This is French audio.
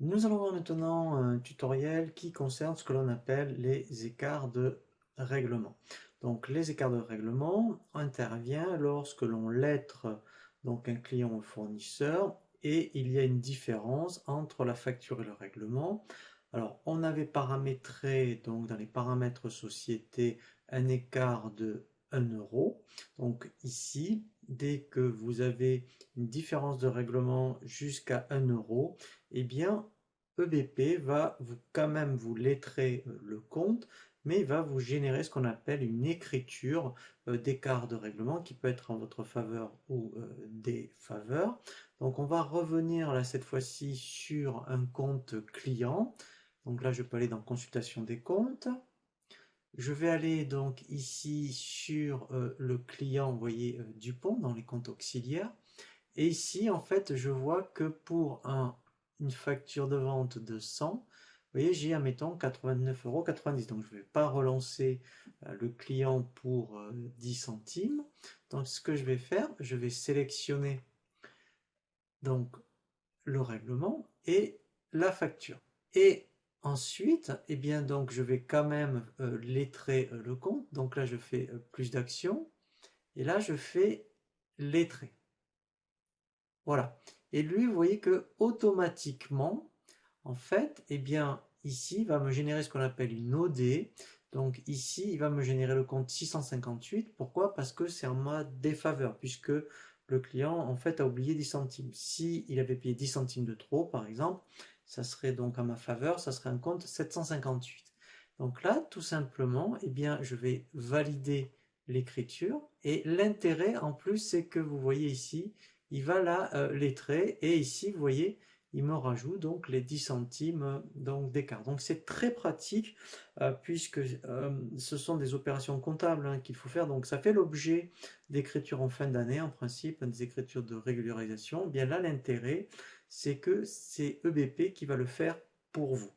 Nous allons voir maintenant un tutoriel qui concerne ce que l'on appelle les écarts de règlement. Donc les écarts de règlement interviennent lorsque l'on lettre donc un client ou fournisseur et il y a une différence entre la facture et le règlement. Alors on avait paramétré donc dans les paramètres société un écart de 1 euro. Donc ici, dès que vous avez une différence de règlement jusqu'à 1 euro, eh bien, EBP va quand même vous lettrer le compte, mais il va vous générer ce qu'on appelle une écriture d'écart de règlement qui peut être en votre faveur ou défaveur. Donc on va revenir là cette fois-ci sur un compte client. Donc là je peux aller dans consultation des comptes. Je vais aller donc ici sur le client, vous voyez, Dupont dans les comptes auxiliaires. Et ici, en fait, je vois que pour une facture de vente de 100, vous voyez, j'ai, admettons, 89,90 €. Donc, je ne vais pas relancer le client pour 10 centimes. Donc, ce que je vais faire, je vais sélectionner donc le règlement et la facture. Et ensuite, eh bien, donc, je vais quand même lettrer le compte. Donc là, je fais plus d'actions. Et là, je fais lettrer. Voilà. Et lui, vous voyez que automatiquement, en fait, eh bien, ici, il va me générer ce qu'on appelle une OD. Donc ici, il va me générer le compte 658. Pourquoi? Parce que c'est en mode défaveur, puisque le client, en fait, a oublié 10 centimes. Si il avait payé 10 centimes de trop, par exemple, ça serait donc à ma faveur, ça serait un compte 758. Donc là, tout simplement, eh bien, je vais valider l'écriture. Et l'intérêt, en plus, c'est que vous voyez ici, il va la lettrer. Et ici, vous voyez, il me rajoute donc les 10 centimes donc d'écart. Donc c'est très pratique puisque ce sont des opérations comptables qu'il faut faire. Donc ça fait l'objet d'écritures en fin d'année en principe, des écritures de régularisation. Bien là, l'intérêt, c'est que c'est EBP qui va le faire pour vous.